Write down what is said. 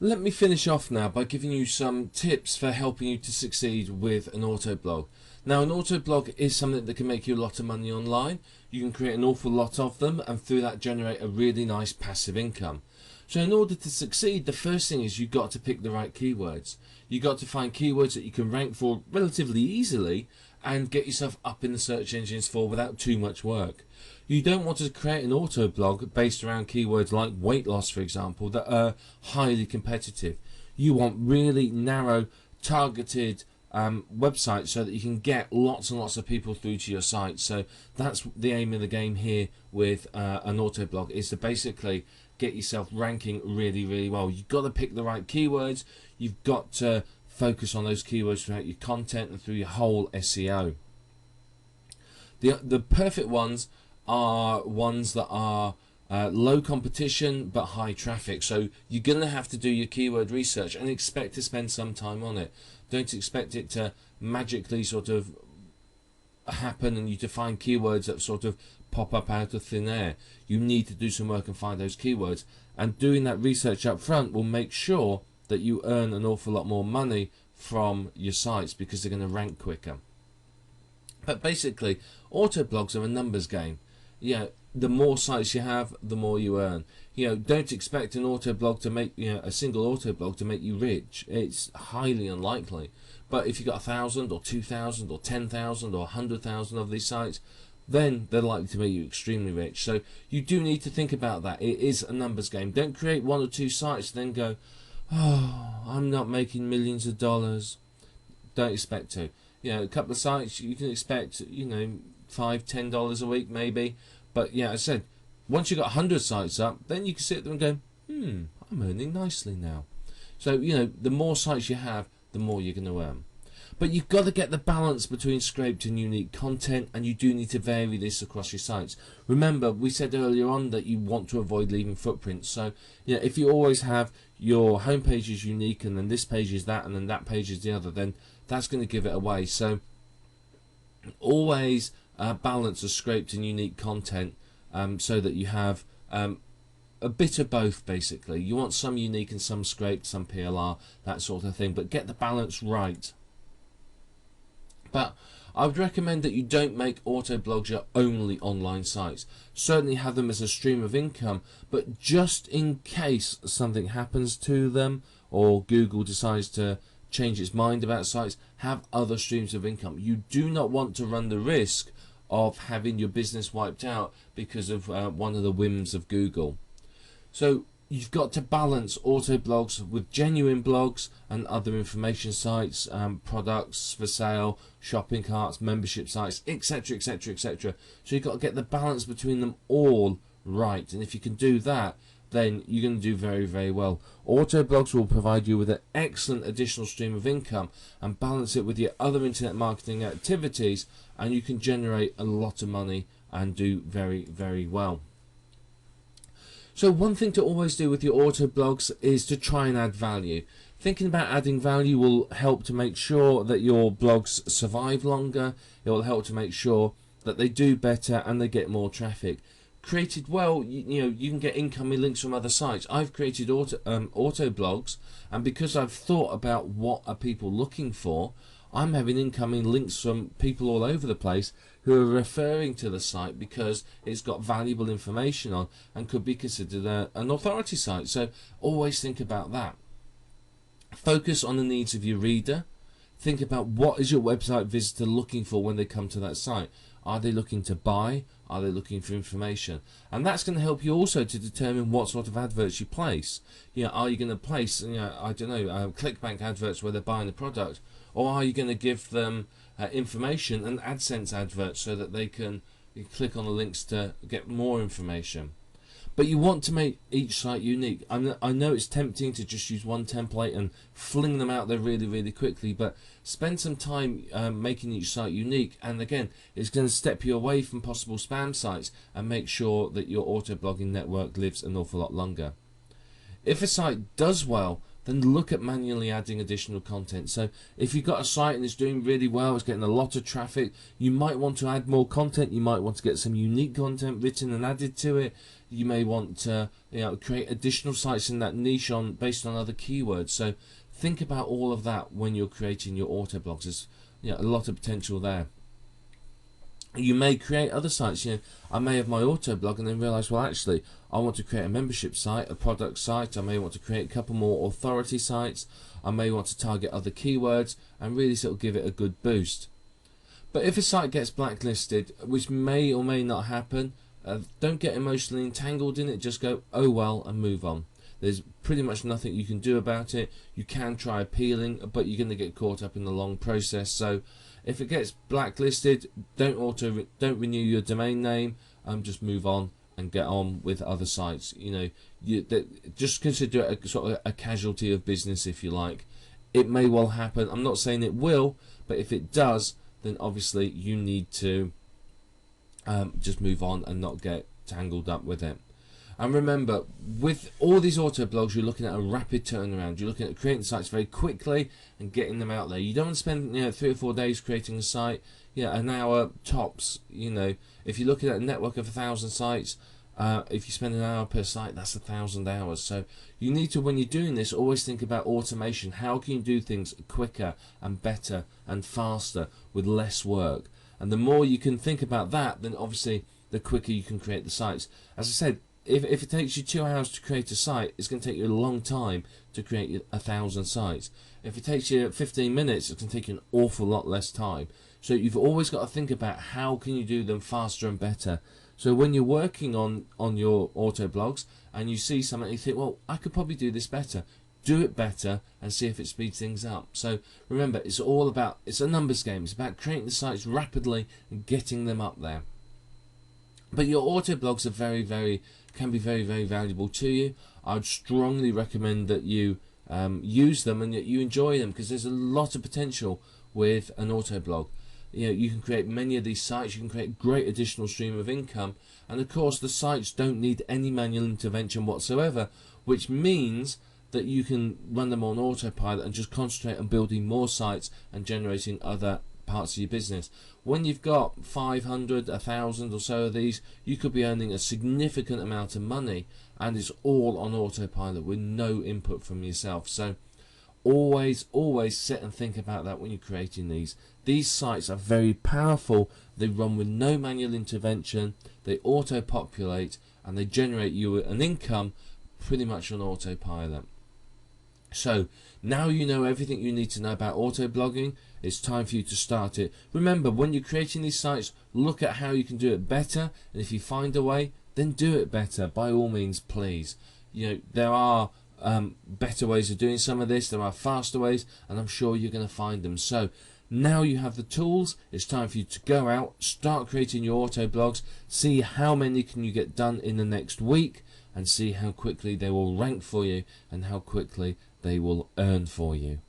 Let me finish off now by giving you some tips for helping you to succeed with an auto blog. Now, an auto blog is something that can make you a lot of money online. You can create an awful lot of them and through that generate a really nice passive income. So in order to succeed, the first thing is you've got to pick the right keywords. You've got to find keywords that you can rank for relatively easily and get yourself up in the search engines for without too much work. You don't want to create an auto blog based around keywords like weight loss, for example, that are highly competitive. You want really narrow, targeted websites so that you can get lots and lots of people through to your site. So that's the aim of the game here with an auto blog, is to basically get yourself ranking really, really well. You've got to pick the right keywords. You've got to focus on those keywords throughout your content and through your whole SEO. The perfect ones are ones that are low competition but high traffic. So you're going to have to do your keyword research and expect to spend some time on it. Don't expect it to magically sort of happen and you to find keywords that sort of pop up out of thin air. You need to do some work and find those keywords, and doing that research up front will make sure that you earn an awful lot more money from your sites because they're going to rank quicker. But basically, auto blogs are a numbers game. The more sites you have, the more you earn. Don't expect an auto blog to make a single auto blog to make you rich. It's highly unlikely. But if you've got 1,000 or 2,000 or 10,000 or 100,000 of these sites, then they're likely to make you extremely rich. So you do need to think about that. It is a numbers game. Don't create one or two sites and then go, oh, I'm not making millions of dollars. Don't expect to. A couple of sites you can expect, $5, $10 a week maybe. But as I said, once you've got 100 sites up, then you can sit there and go, I'm earning nicely now. So, the more sites you have, the more you're going to earn. But you've got to get the balance between scraped and unique content, and you do need to vary this across your sites. Remember, we said earlier on that you want to avoid leaving footprints. So, if you always have your home page is unique, and then this page is that, and then that page is the other, then that's going to give it away. So, always balance of scraped and unique content so that you have a bit of both. Basically, you want some unique and some scraped, some PLR, that sort of thing, but get the balance right. But I would recommend that you don't make auto blogs your only online sites. Certainly have them as a stream of income, but just in case something happens to them or Google decides to change its mind about sites, have other streams of income. You do not want to run the risk of having your business wiped out because of one of the whims of Google. So you've got to balance auto blogs with genuine blogs and other information sites, products for sale, shopping carts, membership sites, etc, etc, etc. So you've got to get the balance between them all right, and if you can do that, then you're going to do very, very well. Auto blogs will provide you with an excellent additional stream of income and balance it with your other internet marketing activities, and you can generate a lot of money and do very, very well. So one thing to always do with your auto blogs is to try and add value. Thinking about adding value will help to make sure that your blogs survive longer. It will help to make sure that they do better and they get more traffic. Created well, you can get incoming links from other sites. I've created auto blogs, and because I've thought about what are people looking for, I'm having incoming links from people all over the place who are referring to the site because it's got valuable information on and could be considered an authority site. So always think about that. Focus on the needs of your reader. Think about what is your website visitor looking for when they come to that site. Are they looking to buy? Are they looking for information? And that's going to help you also to determine what sort of adverts you place. Are you going to place, I don't know, ClickBank adverts where they're buying a product, or are you going to give them information and AdSense adverts so that they can click on the links to get more information? But you want to make each site unique. I know it's tempting to just use one template and fling them out there really, really quickly, but spend some time making each site unique, and again, it's going to step you away from possible spam sites and make sure that your auto blogging network lives an awful lot longer. If a site does well, then look at manually adding additional content. So if you've got a site and it's doing really well, it's getting a lot of traffic, you might want to add more content. You might want to get some unique content written and added to it. You may want to create additional sites in that niche based on other keywords. So think about all of that when you're creating your auto blogs. There's a lot of potential there. You may create other sites. I may have my auto blog and then realize, well, actually I want to create a membership site, a product site. I may want to create a couple more authority sites. I may want to target other keywords and really sort of give it a good boost. But if a site gets blacklisted, which may or may not happen, don't get emotionally entangled in it. Just go, oh well, and move on. There's pretty much nothing you can do about it. You can try appealing, but you're going to get caught up in the long process. So if it gets blacklisted, don't renew your domain name. Just move on and get on with other sites. Just consider it a sort of a casualty of business, if you like. It may well happen. I'm not saying it will, but if it does, then obviously you need to just move on and not get tangled up with it. And remember, with all these auto blogs, you're looking at a rapid turnaround. You're looking at creating sites very quickly and getting them out there. You don't want to spend 3 or 4 days creating a site. An hour tops. If you're looking at a network of 1,000 sites, if you spend an hour per site, that's 1,000 hours. So you need to, when you're doing this, always think about automation. How can you do things quicker and better and faster with less work? And the more you can think about that, then obviously the quicker you can create the sites. As I said, if it takes you 2 hours to create a site, it's going to take you a long time to create 1,000 sites. If it takes you 15 minutes, it's going to take you an awful lot less time. So you've always got to think about how can you do them faster and better. So when you're working on your auto blogs and you see something, you think, well, I could probably do this better. Do it better and see if it speeds things up. So remember, it's a numbers game. It's about creating the sites rapidly and getting them up there. But your auto blogs are can be very, very valuable to you. I would strongly recommend that you use them and that you enjoy them, because there's a lot of potential with an auto blog. You can create many of these sites. You can create great additional stream of income, and of course the sites don't need any manual intervention whatsoever, which means that you can run them on autopilot and just concentrate on building more sites and generating other parts of your business. When you've got 500, 1,000 or so of these, you could be earning a significant amount of money, and it's all on autopilot with no input from yourself. So always sit and think about that when you're creating these. These sites are very powerful. They run with no manual intervention, they auto-populate, and they generate you an income pretty much on autopilot. So now you know everything you need to know about auto blogging. It's time for you to start it. Remember, when you're creating these sites, look at how you can do it better, and if you find a way, then do it better. By all means, please. There are better ways of doing some of this. There are faster ways, and I'm sure you're going to find them. So now you have the tools. It's time for you to go out, start creating your auto blogs, see how many can you get done in the next week, and see how quickly they will rank for you and how quickly they will earn for you.